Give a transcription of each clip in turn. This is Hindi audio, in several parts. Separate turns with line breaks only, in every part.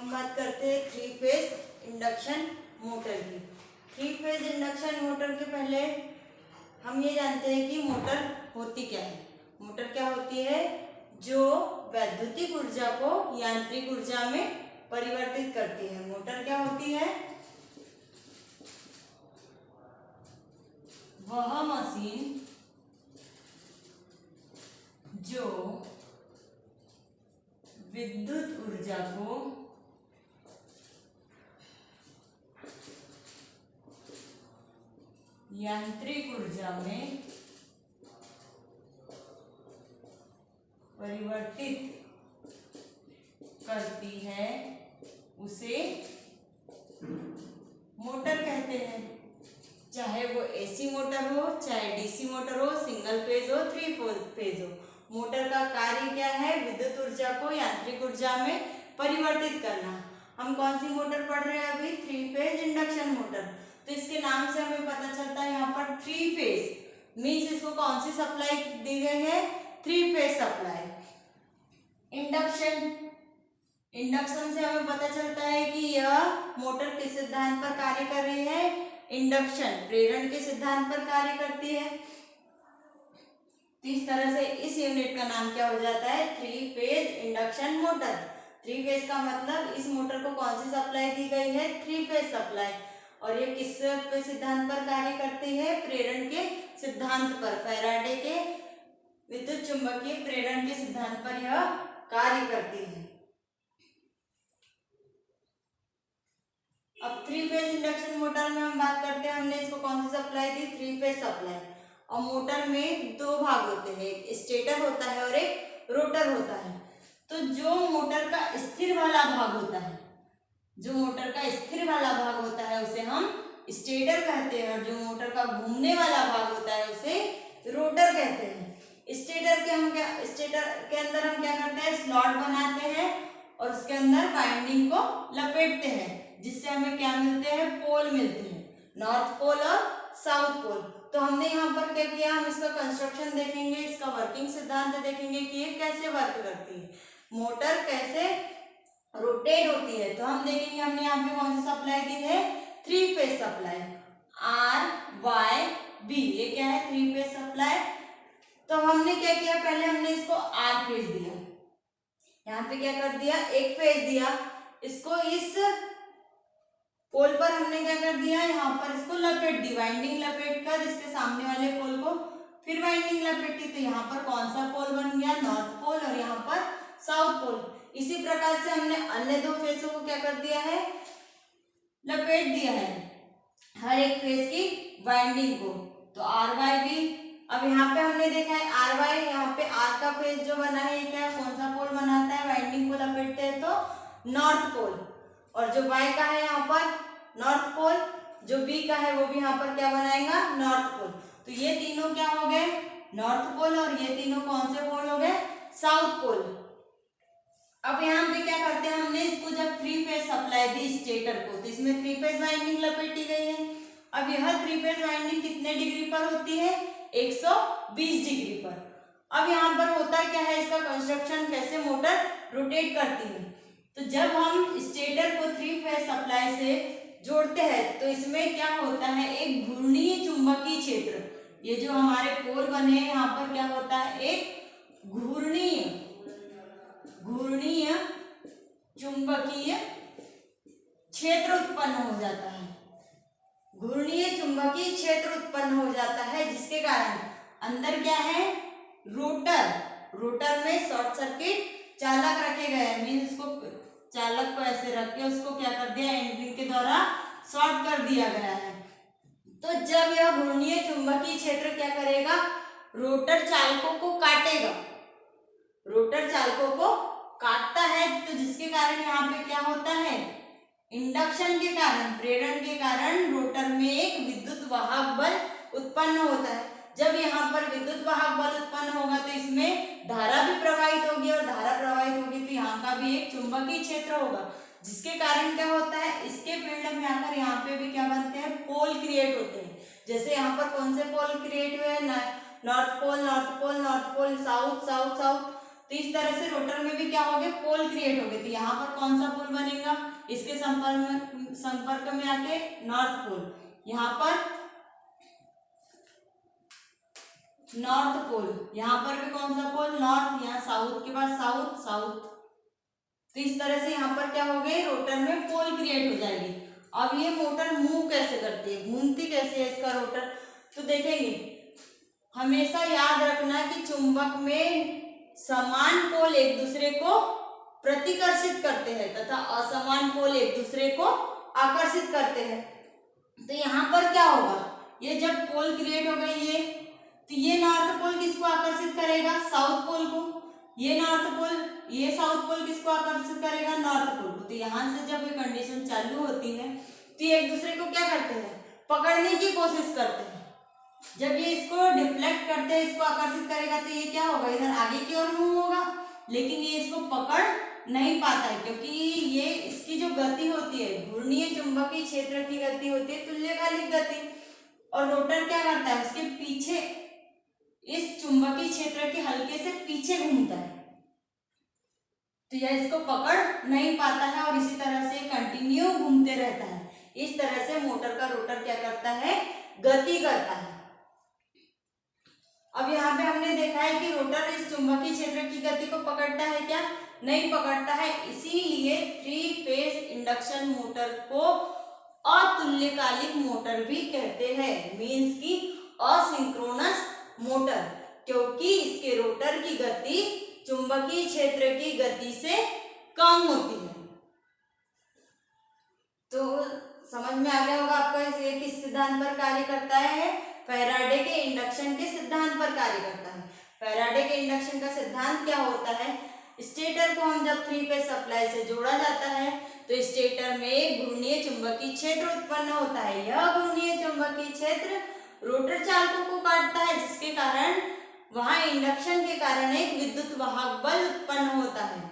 हम बात करते हैं थ्री फेज इंडक्शन मोटर की। थ्री फेज इंडक्शन मोटर के पहले हम ये जानते हैं कि मोटर होती क्या है। मोटर क्या होती है? जो वैद्युतिक ऊर्जा को यांत्रिक ऊर्जा में परिवर्तित करती है। मोटर क्या होती है? वह मशीन जो विद्युत ऊर्जा को यांत्रिक ऊर्जा में परिवर्तित करती है उसे मोटर कहते हैं। चाहे वो एसी मोटर हो, चाहे डीसी मोटर हो, सिंगल फेज हो, थ्री फेज हो, मोटर का कार्य क्या है? विद्युत ऊर्जा को यांत्रिक ऊर्जा में परिवर्तित करना। हम कौन सी मोटर पढ़ रहे हैं अभी? Three phase induction motor. तो इसके नाम से हमें पता चलता है यहाँ पर थ्री फेज मीन्स इसको कौन सी सप्लाई दी गई है? Three phase supply. इंडक्शन से हमें पता चलता है कि यह मोटर किस सिद्धांत पर कार्य कर रही है? इंडक्शन, प्रेरण के सिद्धांत पर कार्य करती है। तो इस तरह से इस यूनिट का नाम क्या हो जाता है? Three phase induction motor. Three phase का मतलब इस मोटर को कौन सी सप्लाई दी गई है? Three phase supply. और ये किस सिद्धांत पर कार्य करती है? प्रेरण के सिद्धांत पर, फैराडे के विद्युत चुंबकीय प्रेरण के सिद्धांत पर यह कार्य करती है। अब थ्री फेज इंडक्शन मोटर में हम बात करते हैं, हमने इसको कौन सी सप्लाई दी? Three phase supply. और मोटर में दो भाग होते हैं, एक स्टेटर होता है और एक रोटर होता है। तो जो मोटर का स्थिर वाला भाग होता है, जो मोटर का स्थिर वाला भाग होता है उसे हम स्टेटर कहते हैं, और जो मोटर का घूमने वाला भाग होता है उसे रोटर कहते हैं। स्टेटर के अंदर हम क्या करते हैं? स्लॉट बनाते हैं और उसके अंदर वाइंडिंग को लपेटते हैं, जिससे हमें क्या मिलते हैं? पोल मिलते हैं, नॉर्थ पोल और साउथ पोल। तो हमने यहाँ पर क्या किया? हम इसका कंस्ट्रक्शन देखेंगे, इसका वर्किंग सिद्धांत देखेंगे कि ये कैसे वर्क करती है, मोटर कैसे रोटेट होती है। तो हम देखेंगे हमने यहाँ पे कौन सी सप्लाई दी है? Three phase supply, RYB। ये क्या है? Three phase supply. तो हमने क्या किया? पहले हमने इसको आर फेज दिया, यहाँ पे क्या कर दिया? एक फेज दिया। इसको इस पोल पर हमने क्या कर दिया? यहाँ पर इसको लपेट दी, वाइंडिंग लपेट कर इसके सामने वाले पोल को फिर वाइंडिंग लपेटी। तो यहाँ पर कौन सा पोल बन गया? नॉर्थ पोल, और यहाँ पर साउथ पोल। इसी प्रकार से हमने अन्य दो फेजों को क्या कर दिया है? लपेट दिया है, हर एक फेज की वाइंडिंग को। तो RYB। अब यहाँ पे हमने देखा है RY, यहाँ पे R का फेज जो बना है, ये क्या कौन सा पोल बनाता है? वाइंडिंग को लपेटते हैं तो नॉर्थ पोल। और जो Y का है यहाँ पर नॉर्थ पोल, जो B का है वो भी यहाँ पर क्या बनाएगा? North pole. तो ये तीनों क्या हो गए? North pole. और ये तीनों कौन से पोल हो गए? South pole. अब यहाँ पे क्या करते हैं? हमने इसको जब थ्री फेज सप्लाई दी स्टेटर को, तो इसमें थ्री फेज वाइंडिंग लपेटी गई है। अब यह थ्री फेज वाइंडिंग कितने डिग्री पर होती है? 120 डिग्री पर। अब यहाँ पर होता क्या है? इसका कंस्ट्रक्शन कैसे मोटर रोटेट करती है। तो जब हम स्टेटर को थ्री फेज सप्लाई से जोड़ते हैं तो इसमें क्या होता है? एक घूर्णीय चुंबकीय क्षेत्र, ये जो हमारे पोल बने हैं यहाँ पर क्या होता है? एक घूर्णीय चुंबकीय क्षेत्र उत्पन्न हो जाता है। घूर्णीय चुंबकीय क्षेत्र उत्पन्न हो जाता है, जिसके कारण अंदर क्या है? रोटर में शॉर्ट सर्किट चालक रखे गए हैं। मीन्स इसको चालक को ऐसे रख के उसको क्या कर दिया? एंड के द्वारा शॉर्ट कर दिया गया है। तो जब यह घूर्णीय चुंबकीय क्षेत्र क्या करेगा? रोटर चालकों को काटेगा, रोटर चालकों को काटता है। तो जिसके कारण यहाँ पे क्या होता है? इंडक्शन के कारण, प्रेरण के कारण रोटर में एक विद्युत वाहक बल उत्पन्न होता है। जब यहाँ पर विद्युत वाहक बल उत्पन्न होगा तो इसमें धारा भी प्रवाहित होगी, और धारा प्रवाहित होगी तो यहाँ का भी एक चुंबकीय क्षेत्र होगा, जिसके कारण क्या होता है? इसके फील्ड में आकर यहाँ पे भी क्या बनते हैं? पोल क्रिएट होते हैं। जैसे यहाँ पर कौन से पोल क्रिएट हुए हैं? North pole, north pole, north pole, south, south, south. तो इस तरह से रोटर में भी क्या हो गए, पोल क्रिएट हो गए। तो यहाँ पर कौन सा पोल बनेगा, इसके संपर्क में आके नॉर्थ पोल, यहाँ पर नॉर्थ पोल, यहाँ पर भी कौन सा पोल, नॉर्थ, यहाँ साउथ के बाद साउथ साउथ। तो इस तरह से यहाँ पर क्या हो गए, रोटर में पोल क्रिएट हो जाएगी। अब ये मोटर मूव कैसे करती है, घूमती कैसे है इसका रोटर, तो देखेंगे। हमेशा याद रखना कि चुंबक में समान पोल एक दूसरे को प्रतिकर्षित करते हैं तथा असमान पोल एक दूसरे को आकर्षित करते हैं। तो यहाँ पर क्या होगा, ये जब पोल क्रिएट हो गई ये, तो ये नॉर्थ पोल किसको आकर्षित करेगा, साउथ पोल को, ये नॉर्थ पोल, ये साउथ पोल किसको आकर्षित करेगा, नॉर्थ पोल को। तो यहाँ से जब ये कंडीशन चालू होती है तो ये एक दूसरे को क्या करते हैं, पकड़ने की कोशिश करते हैं। जब ये इसको डिफ्लेक्ट करते हैं, इसको आकर्षित करेगा, तो ये क्या होगा, इधर आगे की ओर मूव होगा, लेकिन ये इसको पकड़ नहीं पाता है, क्योंकि ये इसकी जो गति होती है, घूर्णीय चुंबकीय क्षेत्र की गति होती है तुल्यकालिक गति, और रोटर क्या करता है, उसके पीछे इस चुंबकीय क्षेत्र के हल्के से पीछे घूमता है, तो यह इसको पकड़ नहीं पाता है और इसी तरह से कंटिन्यू घूमते रहता है। इस तरह से मोटर का रोटर क्या करता है, गति करता है। अब यहाँ पे हमने देखा है कि रोटर इस चुंबकीय क्षेत्र की गति को पकड़ता है क्या, नहीं पकड़ता है। इसीलिए 3 फेज इंडक्शन मोटर को अतुल्यकालिक मोटर भी कहते हैं, मींस की असिंक्रोनस मोटर, क्योंकि इसके रोटर की गति चुंबकीय क्षेत्र की गति से कम होती है। तो समझ में आ गया होगा आपको ये किस सिद्धांत पर कार्य करता है, फैराडे के इंडक्शन के सिद्धांत पर कार्य करता है। फैराडे के इंडक्शन का सिद्धांत क्या होता है, स्टेटर को हम जब 3 फेज सप्लाई से जोड़ा जाता है तो स्टेटर में एक घूर्णीय चुंबकीय क्षेत्र उत्पन्न होता है। यह घूर्णीय चुंबकीय क्षेत्र रोटर चालकों को काटता है, जिसके कारण वहां इंडक्शन के कारण एक विद्युत वाहक बल उत्पन्न होता है,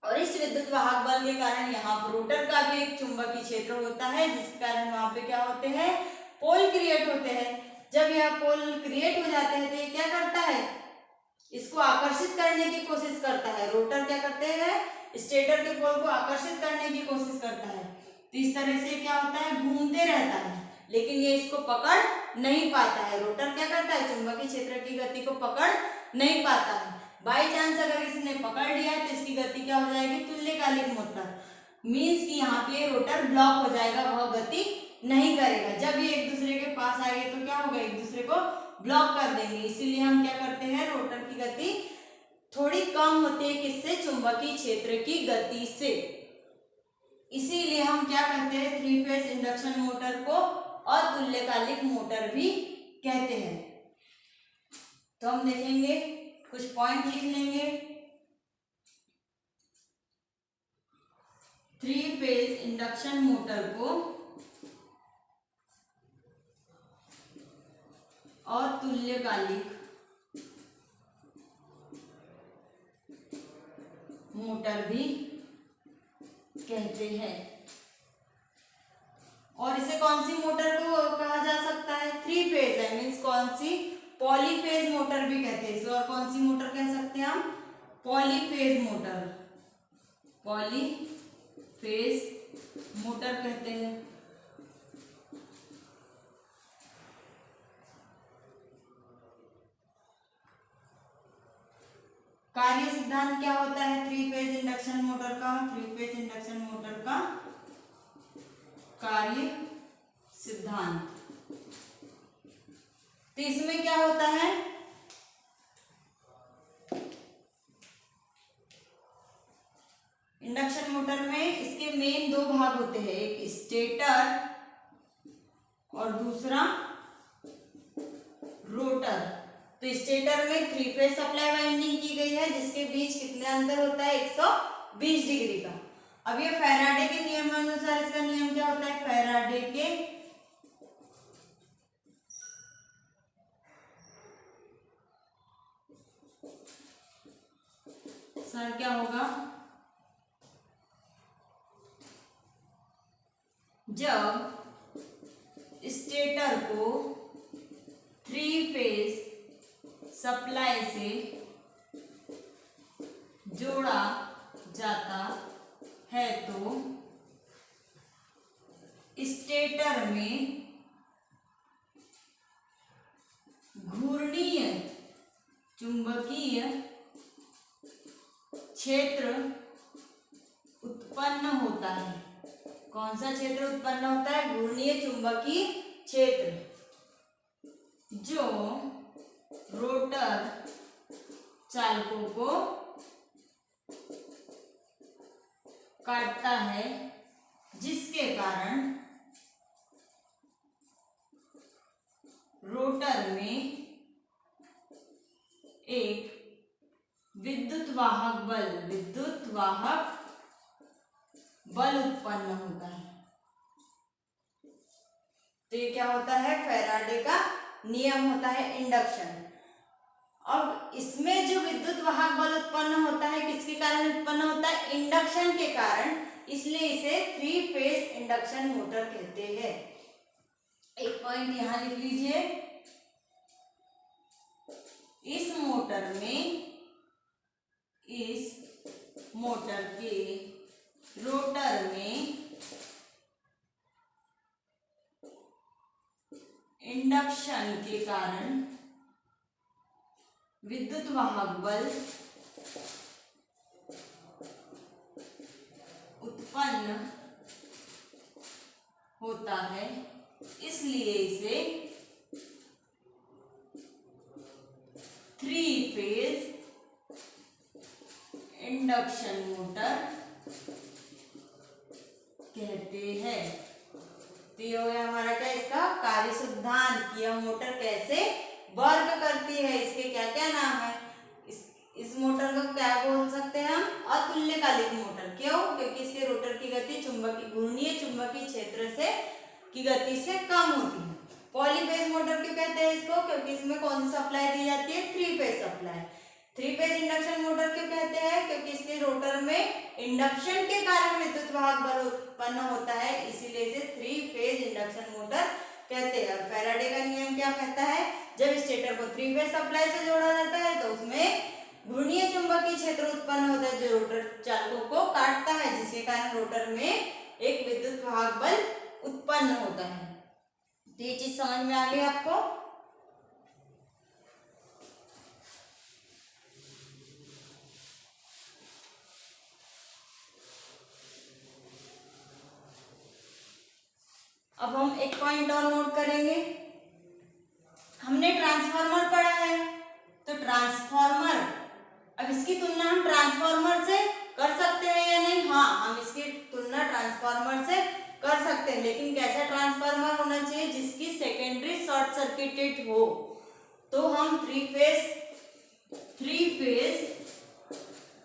और इस विद्युत वाहक बल के कारण यहाँ पर रोटर का भी एक चुंबकीय क्षेत्र होता है, जिसके कारण वहां पे क्या होते हैं, पोल क्रिएट होते हैं। जब यह पोल क्रिएट हो जाते हैं तो ये क्या करता है, इसको आकर्षित करने की कोशिश करता है। रोटर क्या करते हैं, स्टेटर के पोल को आकर्षित करने की कोशिश करता है। तो इस तरह से क्या होता है, घूमते रहता है, लेकिन ये इसको पकड़ नहीं पाता है। रोटर क्या करता है, चुंबकीय क्षेत्र की गति को पकड़ नहीं पाता है। बाई चांस अगर इसने पकड़ लिया तो इसकी गति क्या हो जाएगी, तुल्यकालिक मोटर, मींस कि यहाँ पे रोटर ब्लॉक हो जाएगा, वह गति नहीं करेगा। जब ये एक दूसरे के पास आएंगे तो क्या होगा, एक दूसरे को ब्लॉक कर देंगे। इसीलिए हम क्या करते हैं, रोटर की गति थोड़ी कम होती है, किससे, चुंबकीय क्षेत्र की गति से। इसीलिए हम क्या कहते हैं, 3 फेज इंडक्शन मोटर को अतुल्यकालिक मोटर भी कहते हैं। तो हम देखेंगे, कुछ पॉइंट लिख लेंगे। 3 फेज इंडक्शन मोटर को अतुल्यकालिक मोटर भी कहते हैं। और इसे कौन सी मोटर को कहा जा सकता है, 3 फेज है, मीन्स कौन सी, पॉलीफेज मोटर भी कहते हैं इसे। और कौन सी मोटर कह सकते हैं हम, पॉलीफेज मोटर, पॉलीफेज मोटर कहते हैं। कार्य सिद्धांत क्या होता है 3 फेज इंडक्शन मोटर का, 3 फेज इंडक्शन मोटर का कार्य सिद्धांत। तो इसमें क्या होता है, इंडक्शन मोटर में इसके मेन 2 भाग होते हैं, एक स्टेटर और दूसरा रोटर। तो स्टेटर में 3 फेज सप्लाई वाइंडिंग की गई है, जिसके बीच कितने अंतर होता है, 120 डिग्री का। अब ये फैराडे के नियमानुसार इसका नियम क्या होता है, फैराडे के सर क्या होगा, जब स्टेटर को 3 फेज सप्लाई से जोड़ा जाता है तो स्टेटर में घूर्णीय चुंबकीय क्षेत्र उत्पन्न होता है। कौन सा क्षेत्र उत्पन्न होता है? घूर्णीय चुंबकीय क्षेत्र, जो रोटर चालकों को काटता है, जिसके कारण रोटर में एक विद्युत वाहक बल उत्पन्न होता है। तो ये क्या होता है? फैराडे का नियम होता है, इंडक्शन। अब इसमें जो विद्युत वाहक बल उत्पन्न होता है, किसके कारण उत्पन्न होता है? इंडक्शन के कारण, इसलिए इसे 3 फेज इंडक्शन मोटर कहते हैं। एक पॉइंट यहां लिख लीजिए, इस मोटर के रोटर में इंडक्शन के कारण विद्युत वाहक बल उत्पन्न होता है, इसलिए इसे 3 फेज इंडक्शन मोटर कहते हैं। तो ये हो गया हमारा क्या, इसका कार्य सिद्धांत, कि यह मोटर कैसे वर्क करती है। इसके क्या क्या नाम है? इस मोटर को क्या बोल सकते हैं हम? अतुल्यकालिक मोटर। क्यों? क्योंकि इसके रोटर की गति घूर्णीय चुंबकीय क्षेत्र की गति से कम होती है। पॉलीफेज मोटर क्यों कहते हैं इसको? क्योंकि इसमें कौन सी सप्लाई दी जाती है? 3 phase supply. 3 phase induction motor क्यों कहते हैं? क्योंकि इसके रोटर में इंडक्शन के कारण विद्युत वाहक बल उत्पन्न होता है, इसीलिए इसे 3 फेज इंडक्शन मोटर कहते हैं। और फैराडे का नियम क्या कहता है? जब स्टेटर को 3 फेज सप्लाई से जोड़ा जाता है तो उसमें घूर्णीय चुंबकीय क्षेत्र उत्पन्न होता है, जो रोटर चालकों को काटता है, जिसके कारण रोटर में एक विद्युत वाहक बल उत्पन्न होता है। तो ये चीज समझ में आ गई आपको? अब हम एक पॉइंट और नोट करेंगे। हमने ट्रांसफार्मर पढ़ा है, तो ट्रांसफार्मर, अब इसकी तुलना हम ट्रांसफार्मर से कर सकते हैं या नहीं? हाँ, हम इसकी तुलना ट्रांसफार्मर से कर सकते हैं, लेकिन कैसा ट्रांसफार्मर होना चाहिए? जिसकी सेकेंडरी शॉर्ट सर्किटेड हो। तो हम 3 फेज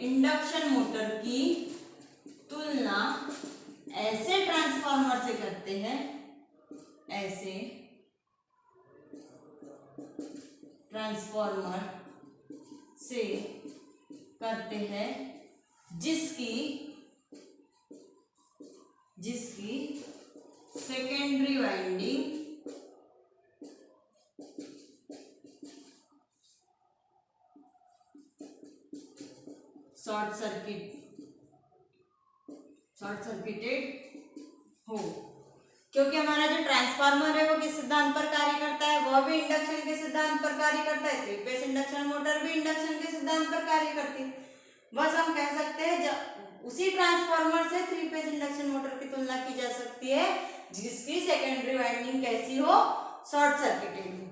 इंडक्शन मोटर की तुलना ऐसे ट्रांसफार्मर से करते हैं, ऐसे ट्रांसफार्मर से करते हैं जिसकी सेकेंडरी वाइंडिंग शॉर्ट सर्किटेड हो। क्योंकि हमारा जो ट्रांसफार्मर है वो किस सिद्धांत पर कार्य करता है? वह भी इंडक्शन के सिद्धांत पर कार्य करता है। 3 फेज इंडक्शन मोटर भी इंडक्शन के सिद्धांत पर कार्य करती है। बस हम कह सकते हैं जब उसी ट्रांसफार्मर से 3 फेज इंडक्शन मोटर की तुलना की जा सकती है जिसकी सेकेंडरी वाइंडिंग कैसी हो? शॉर्ट सर्किटेड हो।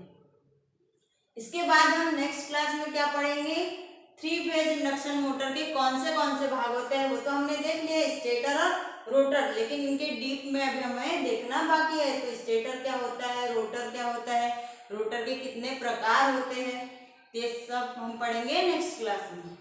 इसके बाद हम नेक्स्ट क्लास में क्या पढ़ेंगे? 3 फेज इंडक्शन मोटर के कौन से भाग होते हैं वो तो हमने देख लिया, स्टेटर और रोटर, लेकिन इनके डीप में अभी हमें देखना बाकी है। तो स्टेटर क्या होता है, रोटर क्या होता है, रोटर के कितने प्रकार होते हैं, ये सब हम पढ़ेंगे नेक्स्ट क्लास में।